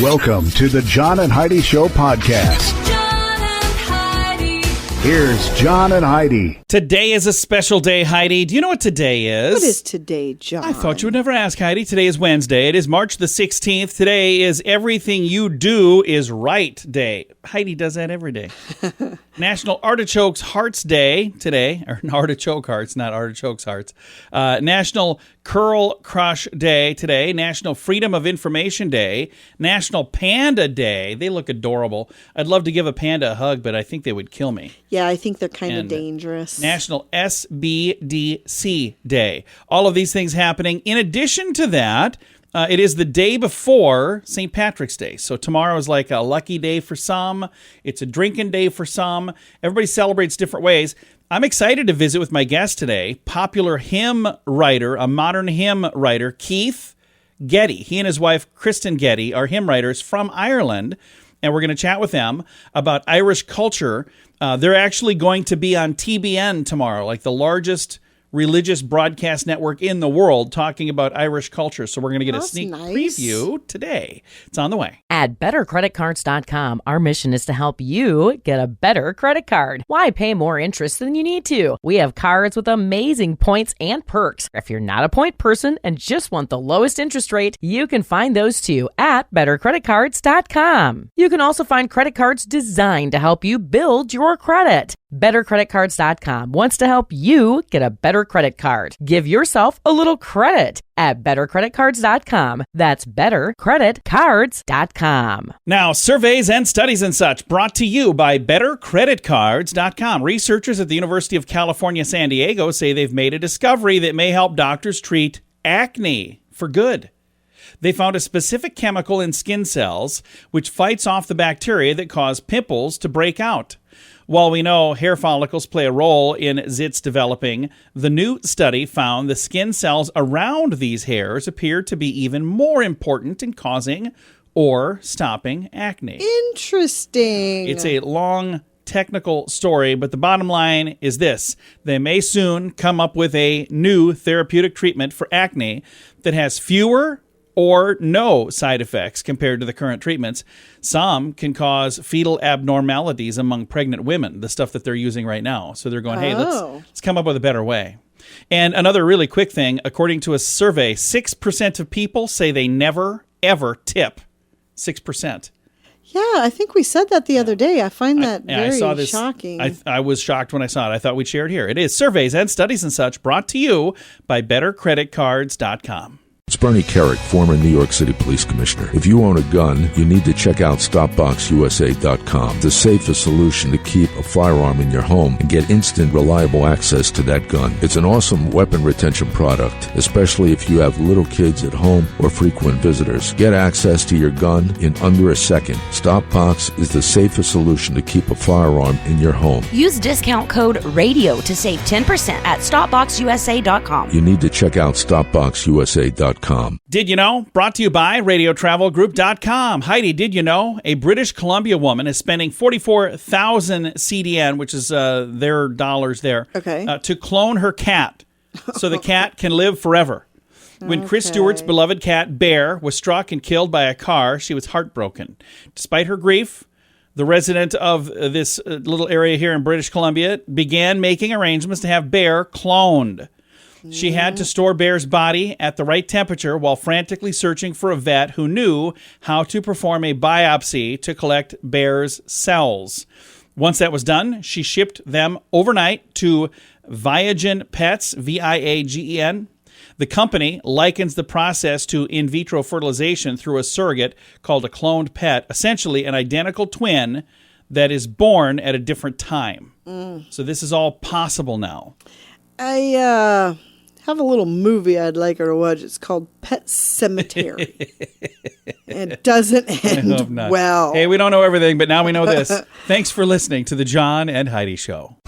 Welcome to the John and Heidi Show podcast. John and Heidi. Here's John and Heidi. Today is a special day, Heidi. Do you know what today is? What is today, John? I thought you would never ask, Heidi. Today is Wednesday. It is March the 16th. Today is Everything You Do Is Right Day. Heidi does that every day. National Artichokes Hearts Day today. Or Artichoke Hearts, not Artichokes Hearts. National Curl Crush Day today. National Freedom of Information Day. National Panda Day. They look adorable. I'd love to give a panda a hug, but I think they would kill me. Yeah, I think they're kind of dangerous. National SBDC Day. All of these things happening. In addition to that, it is the day before St. Patrick's Day. So tomorrow is like a lucky day for some. It's a drinking day for some. Everybody celebrates different ways. I'm excited to visit with my guest today, popular hymn writer, a modern hymn writer, Keith Getty. He and his wife, Kristen Getty, are hymn writers from Ireland, and we're going to chat with them about Irish culture. They're actually going to be on TBN tomorrow, like the largest religious broadcast network in the world, talking about Irish culture. So we're going to get a sneak preview today. It's on the way. At bettercreditcards.com, our mission is to help you get a better credit card. Why pay more interest than you need to? We have cards with amazing points and perks. If you're not a point person and just want the lowest interest rate, you can find those too at bettercreditcards.com. You can also find credit cards designed to help you build your credit. BetterCreditCards.com wants to help you get a better credit card. Give yourself a little credit at BetterCreditCards.com. That's BetterCreditCards.com. Now, surveys and studies and such brought to you by BetterCreditCards.com. Researchers at the University of California, San Diego say they've made a discovery that may help doctors treat acne for good. They found a specific chemical in skin cells which fights off the bacteria that cause pimples to break out. While we know hair follicles play a role in zits developing, the new study found the skin cells around these hairs appear to be even more important in causing or stopping acne. Interesting. It's a long technical story, but the bottom line is this. They may soon come up with a new therapeutic treatment for acne that has fewer or no side effects compared to the current treatments. Some can cause fetal abnormalities among pregnant women, the stuff that they're using right now. So they're going, hey, let's come up with a better way. And another really quick thing, according to a survey, 6% of people say they never, ever tip. 6%. Yeah, I think we said that the other day. I find that very shocking. I was shocked when I saw it. I thought we'd share it here. It is surveys and studies and such brought to you by BetterCreditCards.com. It's Bernie Carrick, former New York City Police Commissioner. If you own a gun, you need to check out StopBoxUSA.com, the safest solution to keep a firearm in your home and get instant, reliable access to that gun. It's an awesome weapon retention product, especially if you have little kids at home or frequent visitors. Get access to your gun in under a second. StopBox is the safest solution to keep a firearm in your home. Use discount code RADIO to save 10% at StopBoxUSA.com. You need to check out StopBoxUSA.com. Did you know? Brought to you by RadioTravelGroup.com. Heidi, did you know? A British Columbia woman is spending 44,000 CDN, which is their dollars there, to clone her cat so the cat can live forever. When Chris Stewart's beloved cat, Bear, was struck and killed by a car, she was heartbroken. Despite her grief, the resident of this little area here in British Columbia began making arrangements to have Bear cloned. She had to store Bear's body at the right temperature while frantically searching for a vet who knew how to perform a biopsy to collect Bear's cells. Once that was done, she shipped them overnight to Viagen Pets, Viagen. The company likens the process to in vitro fertilization through a surrogate called a cloned pet, essentially an identical twin that is born at a different time. So this is all possible now. I have a little movie I'd like her to watch. It's called Pet Sematary. It doesn't end well. Hey, we don't know everything, but now we know this. Thanks for listening to the John and Heidi Show.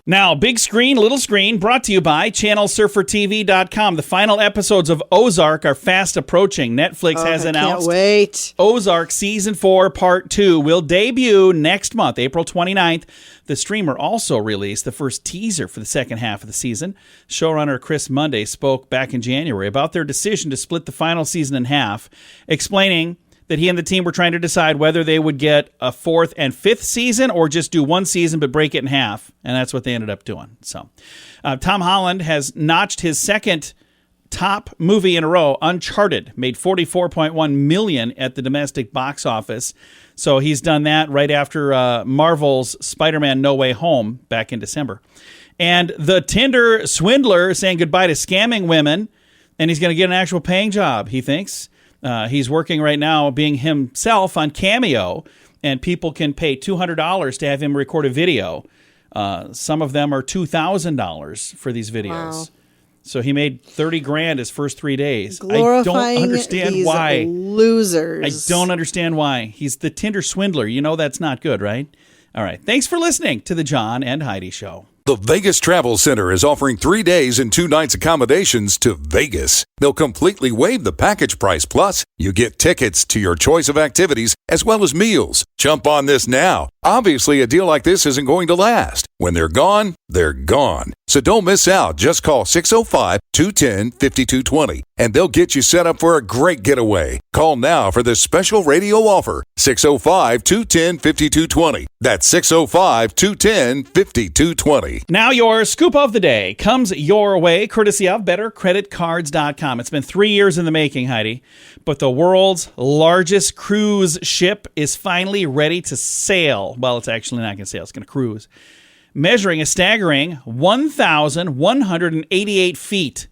Now, big screen, little screen, brought to you by ChannelSurferTV.com. The final episodes of Ozark are fast approaching. Netflix has announced can't wait. Ozark Season 4 Part 2 will debut next month, April 29th. The streamer also released the first teaser for the second half of the season. Showrunner Chris Munday spoke back in January about their decision to split the final season in half, explaining that he and the team were trying to decide whether they would get a fourth and fifth season or just do one season but break it in half. And that's what they ended up doing. So Tom Holland has notched his second top movie in a row. Uncharted made $44.1 million at the domestic box office. So he's done that right after Marvel's Spider-Man No Way Home back in December. And the Tinder swindler saying goodbye to scamming women, and he's going to get an actual paying job, he thinks. He's working right now being himself on Cameo, and people can pay $200 to have him record a video. Some of them are $2,000 for these videos. Wow. So he made $30,000 his first 3 days. Glorifying I don't understand these why. Losers. I don't understand why. He's the Tinder swindler. You know that's not good, right? All right. Thanks for listening to the John and Heidi Show. The Vegas Travel Center is offering 3 days and 2 nights accommodations to Vegas. They'll completely waive the package price. Plus, you get tickets to your choice of activities as well as meals. Jump on this now. Obviously, a deal like this isn't going to last. When they're gone, they're gone. So don't miss out. Just call 605-210-5220 and they'll get you set up for a great getaway. Call now for this special radio offer. 605-210-5220. That's 605-210-5220. Now your scoop of the day comes your way courtesy of BetterCreditCards.com. It's been 3 years in the making, Heidi, but the world's largest cruise ship is finally ready to sail. Well, it's actually not going to sail. It's going to cruise. Measuring a staggering 1,188 feet.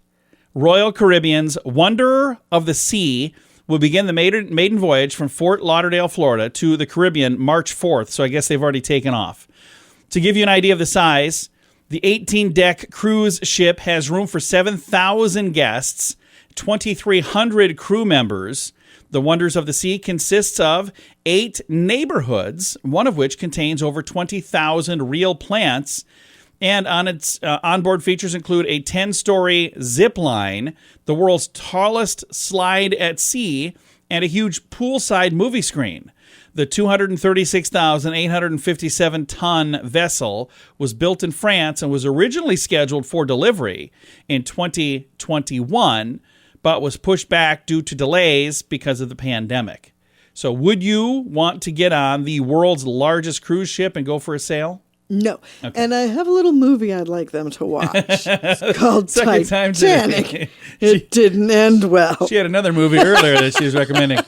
Royal Caribbean's Wonder of the Sea will begin the maiden voyage from Fort Lauderdale, Florida to the Caribbean March 4th, so I guess they've already taken off. To give you an idea of the size, the 18-deck cruise ship has room for 7,000 guests, 2,300 crew members. The Wonders of the Sea consists of 8 neighborhoods, one of which contains over 20,000 real plants. And on its onboard features include a 10-story zip line, the world's tallest slide at sea, and a huge poolside movie screen. The 236,857-ton vessel was built in France and was originally scheduled for delivery in 2021, but was pushed back due to delays because of the pandemic. So would you want to get on the world's largest cruise ship and go for a sail? No. Okay. And I have a little movie I'd like them to watch. It's called Second time Titanic. today. It didn't end well. She had another movie earlier that she was recommending.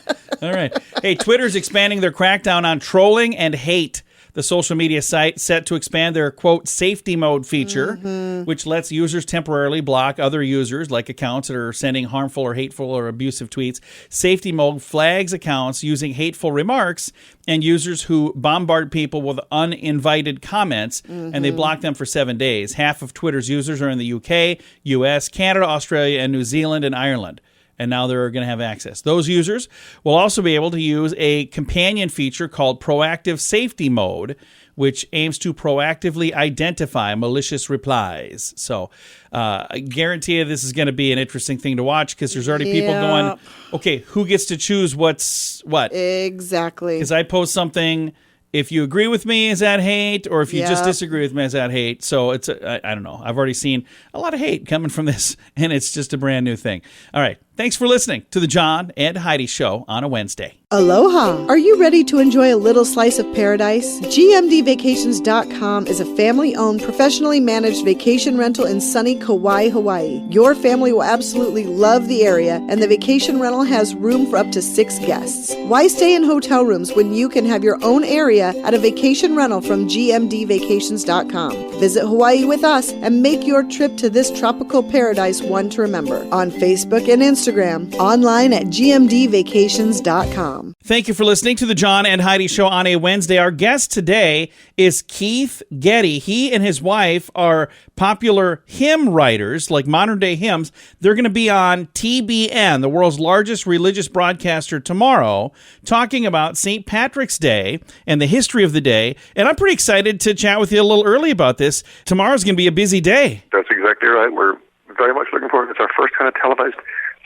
All right. Hey, Twitter's expanding their crackdown on trolling and hate. The social media site set to expand their, quote, safety mode feature, which lets users temporarily block other users, like accounts that are sending harmful or hateful or abusive tweets. Safety mode flags accounts using hateful remarks and users who bombard people with uninvited comments, and they block them for 7 days. Half of Twitter's users are in the UK, US, Canada, Australia, and New Zealand and Ireland. And now they're going to have access. Those users will also be able to use a companion feature called Proactive Safety Mode, which aims to proactively identify malicious replies. So I guarantee you this is going to be an interesting thing to watch because there's already people going, okay, who gets to choose what's what? Exactly. Because I post something, if you agree with me, is that hate? Or if you just disagree with me, is that hate? So it's, I don't know. I've already seen a lot of hate coming from this, and it's just a brand new thing. All right. Thanks for listening to the John and Heidi Show on a Wednesday. Aloha! Are you ready to enjoy a little slice of paradise? GMDvacations.com is a family-owned, professionally managed vacation rental in sunny Kauai, Hawaii. Your family will absolutely love the area, and the vacation rental has room for up to 6 guests. Why stay in hotel rooms when you can have your own area at a vacation rental from GMDvacations.com? Visit Hawaii with us and make your trip to this tropical paradise one to remember. On Facebook and Instagram, Instagram, online at gmdvacations.com. Thank you for listening to the John and Heidi Show on a Wednesday. Our guest today is Keith Getty. He and his wife are popular hymn writers, like modern-day hymns. They're going to be on TBN, the world's largest religious broadcaster, tomorrow, talking about St. Patrick's Day and the history of the day. And I'm pretty excited to chat with you a little early about this. Tomorrow's going to be a busy day. That's exactly right. We're very much looking forward. It's our first kind of televised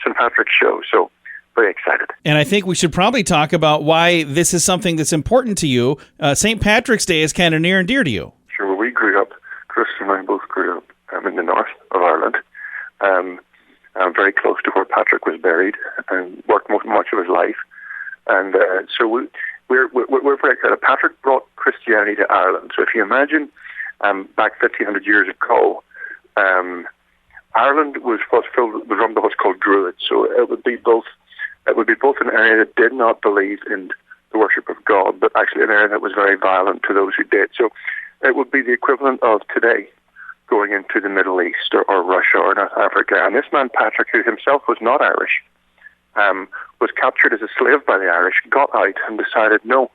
St. Patrick's show, so very excited. And I think we should probably talk about why this is something that's important to you. St. Patrick's Day is kind of near and dear to you. Sure. Well, we grew up, Chris and I both grew up in the north of Ireland, very close to where Patrick was buried and worked much of his life. And so we're very excited. Patrick brought Christianity to Ireland. So if you imagine back 1,500 years ago, Ireland was run by what's called Druids. So it would be both an area that did not believe in the worship of God, but actually an area that was very violent to those who did. So it would be the equivalent of today going into the Middle East or Russia or North Africa. And this man, Patrick, who himself was not Irish, was captured as a slave by the Irish, got out and decided, no,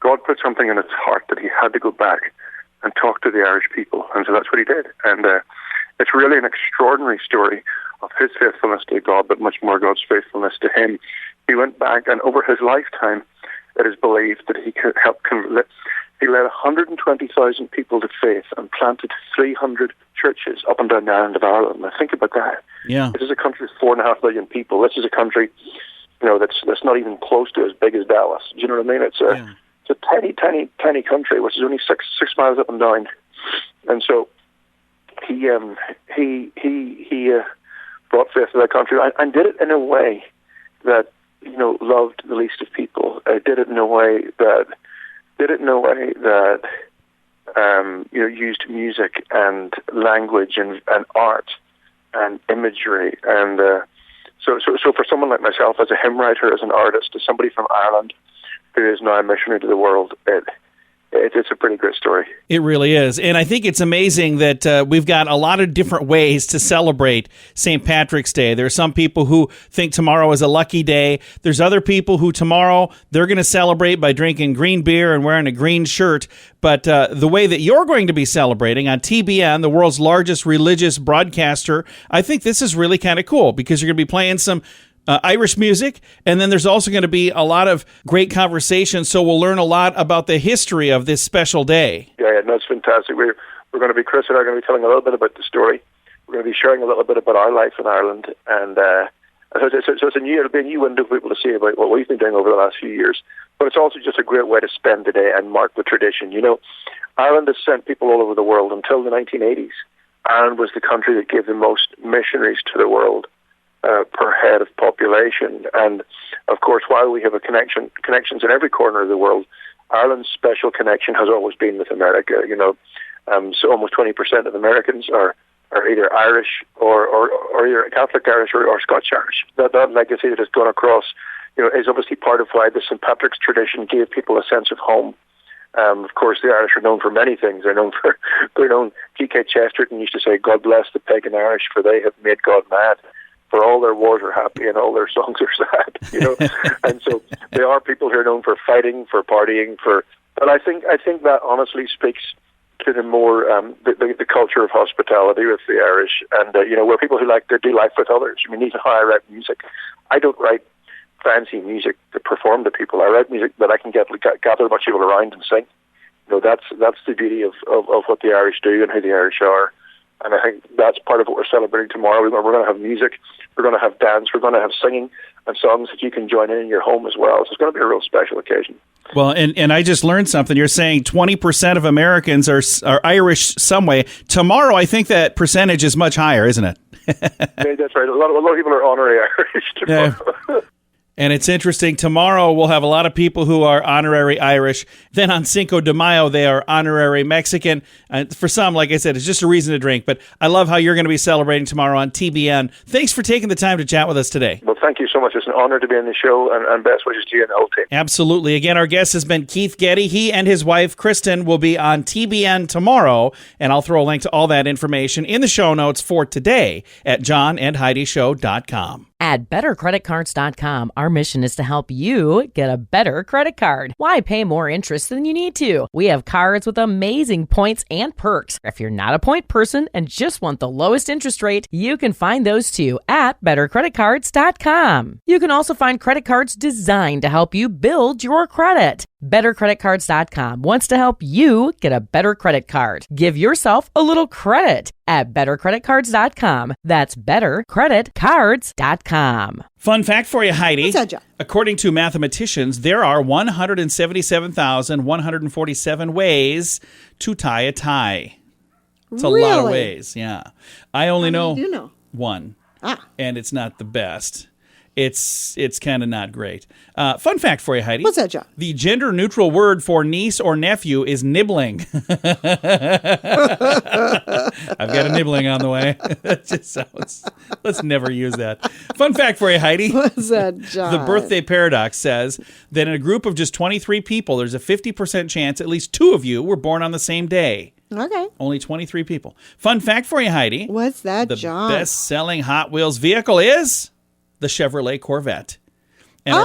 God put something in his heart that he had to go back and talk to the Irish people. And so that's what he did. And it's really an extraordinary story of his faithfulness to God, but much more God's faithfulness to him. He went back, and over his lifetime, it is believed that he could help he led 120,000 people to faith and planted 300 churches up and down the island of Ireland. Now think about that. Yeah. This is a country of 4.5 million people. This is a country, that's not even close to as big as Dallas. Do you know what I mean? It's a tiny country, which is only six miles up and down. And so he brought faith to that country and did it in a way that loved the least of people. Did it in a way that used music and language and art and imagery. And so for someone like myself, as a hymn writer, as an artist, as somebody from Ireland who is now a missionary to the world, it's a pretty great story. It really is. And I think it's amazing that we've got a lot of different ways to celebrate St. Patrick's Day. There are some people who think tomorrow is a lucky day. There's other people who tomorrow they're going to celebrate by drinking green beer and wearing a green shirt. But the way that you're going to be celebrating on TBN, the world's largest religious broadcaster, I think this is really kind of cool because you're going to be playing some Irish music, and then there's also going to be a lot of great conversation, so we'll learn a lot about the history of this special day. Yeah, no, it's fantastic. We're going to be, Chris and I are going to be telling a little bit about the story. We're going to be sharing a little bit about our life in Ireland, and so it'll be a new window for people to see about what we've been doing over the last few years. But it's also just a great way to spend the day and mark the tradition. Ireland has sent people all over the world until the 1980s. Ireland was the country that gave the most missionaries to the world per head of population. And of course, while we have connections in every corner of the world, Ireland's special connection has always been with America. So almost 20% of Americans are either Irish or either Catholic Irish or Scotch Irish. That legacy that has gone across, is obviously part of why the St. Patrick's tradition gave people a sense of home. Of course, the Irish are known for many things. They're known. G.K. Chesterton used to say, "God bless the pagan Irish, for they have made God mad. For all their wars are happy and all their songs are sad." And so they are people who are known for fighting, for partying, But I think that honestly speaks to the more the culture of hospitality with the Irish, and where people who like to do life with others. I mean, even how I write music, I don't write fancy music to perform to people. I write music that I can gather a bunch of people around and sing. That's the beauty of what the Irish do and who the Irish are. And I think that's part of what we're celebrating tomorrow. We're going to have music, we're going to have dance, we're going to have singing and songs that you can join in your home as well. So it's going to be a real special occasion. Well, and I just learned something. You're saying 20% of Americans are Irish some way. Tomorrow, I think that percentage is much higher, isn't it? Yeah, that's right. A lot of people are honorary Irish tomorrow. Yeah. And it's interesting. Tomorrow, we'll have a lot of people who are honorary Irish. Then on Cinco de Mayo, they are honorary Mexican. For some, like I said, it's just a reason to drink. But I love how you're going to be celebrating tomorrow on TBN. Thanks for taking the time to chat with us today. Well, thank you so much. It's an honor to be on the show, and best wishes to you and the whole team. Absolutely. Again, our guest has been Keith Getty. He and his wife, Kristen, will be on TBN tomorrow. And I'll throw a link to all that information in the show notes for today at johnandheidishow.com. At bettercreditcards.com, our mission is to help you get a better credit card. Why pay more interest than you need to? We have cards with amazing points and perks. If you're not a point person and just want the lowest interest rate, you can find those too at bettercreditcards.com. You can also find credit cards designed to help you build your credit. BetterCreditCards.com wants to help you get a better credit card. Give yourself a little credit at BetterCreditCards.com. That's BetterCreditCards.com. Fun fact for you, Heidi. What's that, John? According to mathematicians, there are 177,147 ways to tie a tie. It's a lot of ways, yeah. I only know one, and it's not the best. It's kind of not great. Fun fact for you, Heidi. What's that, John? The gender-neutral word for niece or nephew is nibbling. I've got a nibbling on the way. That just sounds... Let's never use that. Fun fact for you, Heidi. What's that, John? The birthday paradox says that in a group of just 23 people, there's a 50% chance at least 2 of you were born on the same day. Okay. Only 23 people. Fun fact for you, Heidi. What's that, John? The best-selling Hot Wheels vehicle is the Chevrolet Corvette. And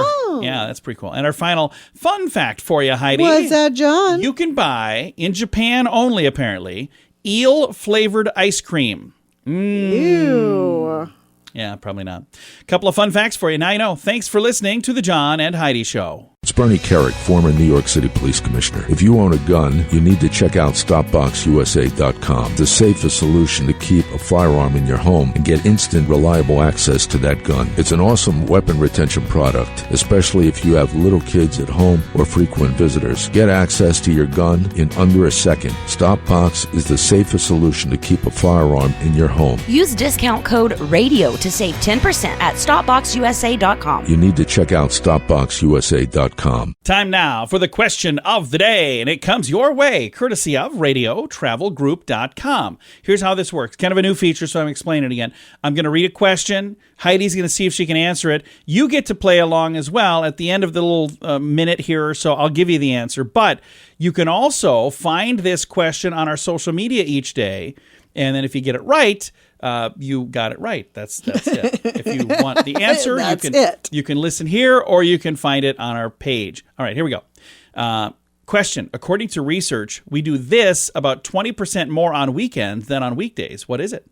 yeah, that's pretty cool. And our final fun fact for you, Heidi. What's that, John? You can buy, in Japan only apparently, eel-flavored ice cream. Ew. Yeah, probably not. A couple of fun facts for you. Now you know. Thanks for listening to The John and Heidi Show. It's Bernie Carrick, former New York City Police Commissioner. If you own a gun, you need to check out StopBoxUSA.com, the safest solution to keep a firearm in your home and get instant, reliable access to that gun. It's an awesome weapon retention product, especially if you have little kids at home or frequent visitors. Get access to your gun in under a second. StopBox is the safest solution to keep a firearm in your home. Use discount code RADIO to save 10% at StopBoxUSA.com. You need to check out StopBoxUSA.com. Time now for the question of the day, and it comes your way, courtesy of RadioTravelGroup.com. Here's how this works. Kind of a new feature, so I'm explaining it again. I'm going to read a question. Heidi's going to see if she can answer it. You get to play along as well. At the end of the little minute here or so, I'll give you the answer. But you can also find this question on our social media each day, and then if you get it right, you got it right. That's it. If you want the answer, you can listen here or you can find it on our page. All right, here we go. Question. According to research, we do this about 20% more on weekends than on weekdays. What is it?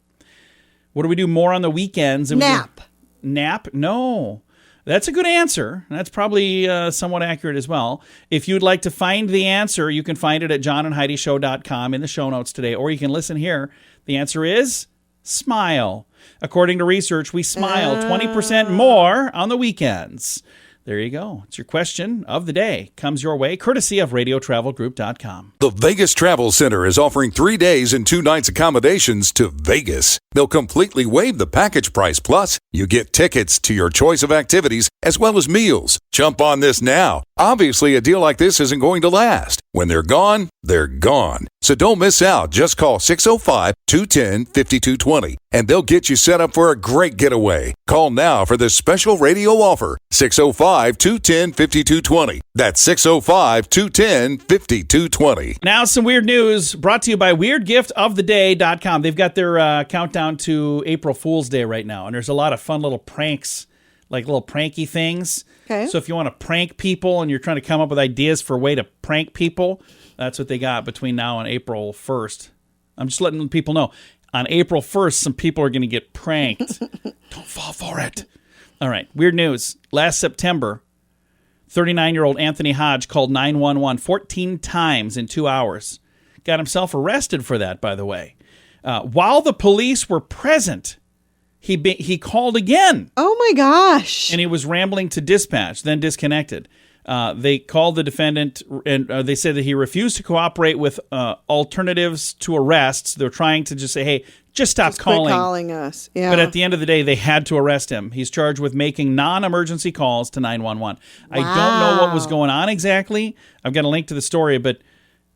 What do we do more on the weekends? Nap. Nap? No. That's a good answer. That's probably somewhat accurate as well. If you'd like to find the answer, you can find it at johnandheidishow.com in the show notes today, or you can listen here. The answer is smile. According to research, we smile 20% more on the weekends. There you go. It's your question of the day. Comes your way, courtesy of RadioTravelGroup.com. The Vegas Travel Center is offering 3 days and 2 nights accommodations to Vegas. They'll completely waive the package price. Plus, you get tickets to your choice of activities as well as meals. Jump on this now. Obviously, a deal like this isn't going to last. When they're gone, they're gone. So don't miss out. Just call 605-210-5220 and they'll get you set up for a great getaway. Call now for this special radio offer. 605-210-5220. That's 605-210-5220. Now some weird news brought to you by WeirdGiftOfTheDay.com. They've got their countdown to April Fool's Day right now, and there's a lot of fun little pranks, like little pranky things. Okay. So if you want to prank people and you're trying to come up with ideas for a way to prank people, that's what they got between now and April 1st. I'm just letting people know. On April 1st, some people are going to get pranked. Don't fall for it. All right. Weird news. Last September, 39-year-old Anthony Hodge called 911 14 times in 2 hours. Got himself arrested for that, by the way. While the police were present, he called again. Oh, my gosh. And he was rambling to dispatch, then disconnected. They called the defendant, and they said that he refused to cooperate with alternatives to arrests. They're trying to just say, hey, just stop calling. Quit calling us. Yeah. But at the end of the day, they had to arrest him. He's charged with making non-emergency calls to 911. Wow. I don't know what was going on exactly. I've got a link to the story, but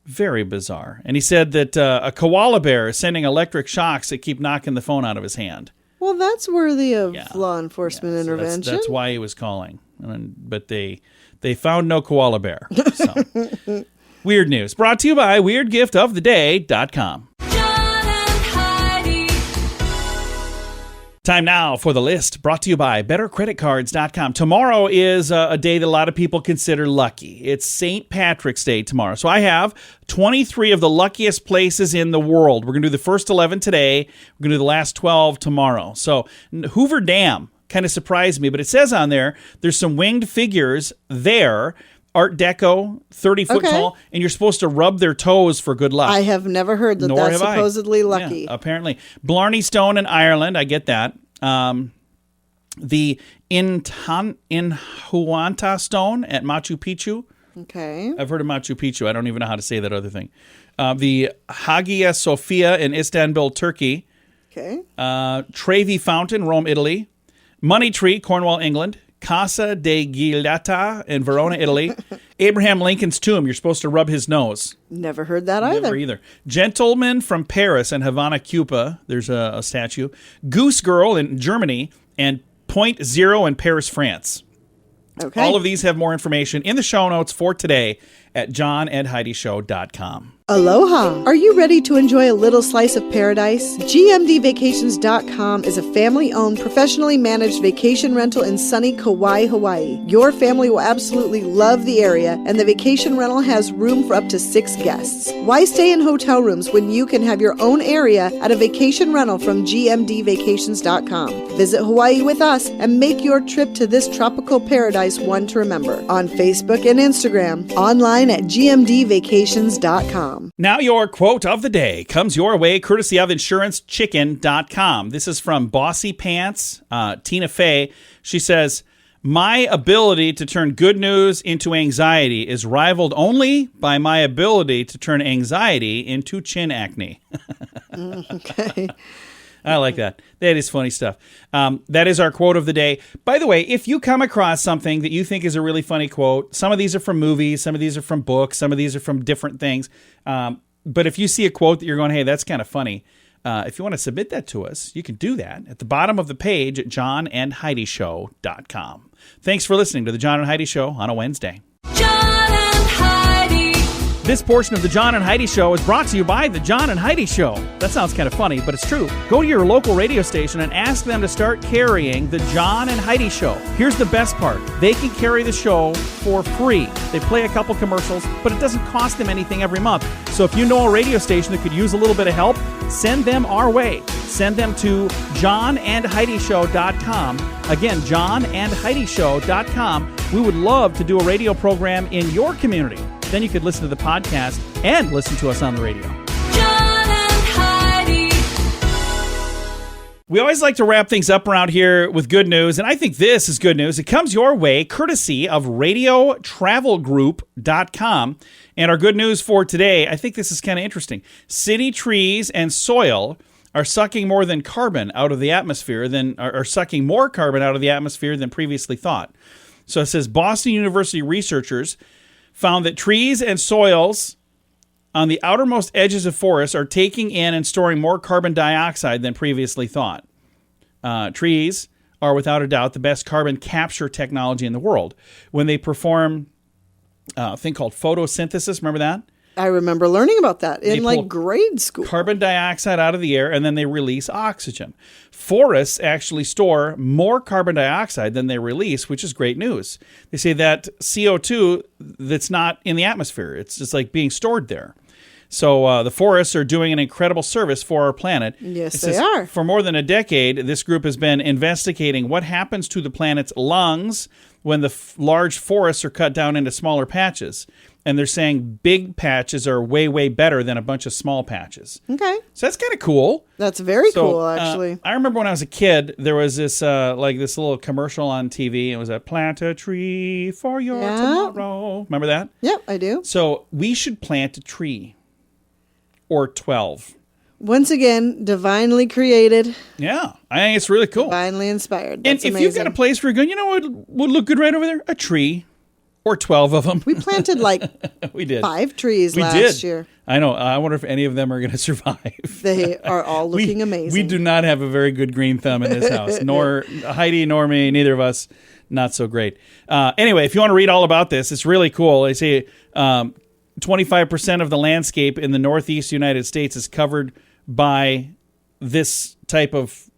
very bizarre. And he said that a koala bear is sending electric shocks that keep knocking the phone out of his hand. Well, that's worthy of law enforcement intervention. So that's why he was calling. But they found no koala bear. So. Weird news. Brought to you by WeirdGiftOfTheDay.com. Time now for the list, brought to you by BetterCreditCards.com. Tomorrow is a day that a lot of people consider lucky. It's St. Patrick's Day tomorrow. So I have 23 of the luckiest places in the world. We're going to do the first 11 today. We're going to do the last 12 tomorrow. So Hoover Dam kind of surprised me, but it says on there's some winged figures there, Art Deco, 30 foot tall, and you're supposed to rub their toes for good luck. I have never heard that. Nor That's have supposedly lucky. Yeah, apparently. Blarney Stone in Ireland, I get that. The Inhuanta Stone at Machu Picchu. Okay. I've heard of Machu Picchu. I don't even know how to say that other thing. The Hagia Sophia in Istanbul, Turkey. Okay. Trevi Fountain, Rome, Italy. Money Tree, Cornwall, England. Casa de Giulietta in Verona, Italy. Abraham Lincoln's tomb. You're supposed to rub his nose. Never heard that either. Never either. Gentleman from Paris and Havana, Cuba. There's a statue. Goose Girl in Germany and Point Zero in Paris, France. Okay. All of these have more information in the show notes for today at johnandheidishow.com. Aloha! Are you ready to enjoy a little slice of paradise? GMDvacations.com is a family-owned, professionally managed vacation rental in sunny Kauai, Hawaii. Your family will absolutely love the area, and the vacation rental has room for up to 6 guests. Why stay in hotel rooms when you can have your own area at a vacation rental from GMDvacations.com? Visit Hawaii with us and make your trip to this tropical paradise one to remember. On Facebook and Instagram, online at GMDvacations.com. Now your quote of the day comes your way courtesy of InsuranceChicken.com. This is from Bossy Pants, Tina Fey. She says, my ability to turn good news into anxiety is rivaled only by my ability to turn anxiety into chin acne. Okay. I like that. That is funny stuff. That is our quote of the day. By the way, if you come across something that you think is a really funny quote, some of these are from movies, some of these are from books, some of these are from different things. But if you see a quote that you're going, hey, that's kind of funny, if you want to submit that to us, you can do that at the bottom of the page at johnandheidishow.com. Thanks for listening to The John and Heidi Show on a Wednesday. John and Heidi. This portion of The John and Heidi Show is brought to you by The John and Heidi Show. That sounds kind of funny, but it's true. Go to your local radio station and ask them to start carrying The John and Heidi Show. Here's the best part. They can carry the show for free. They play a couple commercials, but it doesn't cost them anything every month. So if you know a radio station that could use a little bit of help, send them our way. Send them to johnandheidishow.com. Again, johnandheidishow.com. We would love to do a radio program in your community. Then you could listen to the podcast and listen to us on the radio. John and Heidi. We always like to wrap things up around here with good news, and I think this is good news. It comes your way courtesy of radiotravelgroup.com. And our good news for today, I think this is kind of interesting. City trees and soil are sucking more carbon out of the atmosphere than previously thought. So it says Boston University researchers found that trees and soils on the outermost edges of forests are taking in and storing more carbon dioxide than previously thought. Trees are without a doubt the best carbon capture technology in the world. When they perform a thing called photosynthesis, remember that? I remember learning about that in grade school. Carbon dioxide out of the air, and then they release oxygen. Forests actually store more carbon dioxide than they release, which is great news. They say that CO2 that's not in the atmosphere. It's just like being stored there. So the forests are doing an incredible service for our planet. Yes, they are. For more than a decade, this group has been investigating what happens to the planet's lungs when the large forests are cut down into smaller patches. And they're saying big patches are way, way better than a bunch of small patches. Okay. So that's kind of cool. That's very cool, actually. I remember when I was a kid, there was this this little commercial on TV. It was a plant a tree for your tomorrow. Remember that? Yep, I do. So we should plant a tree. Or 12. Once again, divinely created. Yeah, I think it's really cool. Divinely inspired. That's and if amazing. you've got a place where you're going, you know what would look good right over there? A tree. Or 12 of them. We planted we did 5 trees last year. I know. I wonder if any of them are going to survive. They are all looking amazing. We do not have a very good green thumb in this house. Nor Heidi, nor me, neither of us. Not so great. Anyway, if you want to read all about this, it's really cool. They say 25% of the landscape in the northeast United States is covered by this type of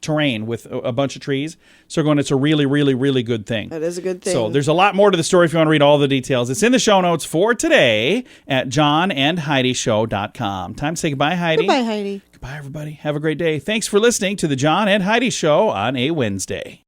terrain with a bunch of trees. So going, it's a really, really, really good thing. That is a good thing. So there's a lot more to the story if you want to read all the details. It's in the show notes for today at johnandheidishow.com. Time to say goodbye, Heidi. Goodbye, Heidi. Goodbye, everybody. Have a great day. Thanks for listening to the John and Heidi Show on a Wednesday.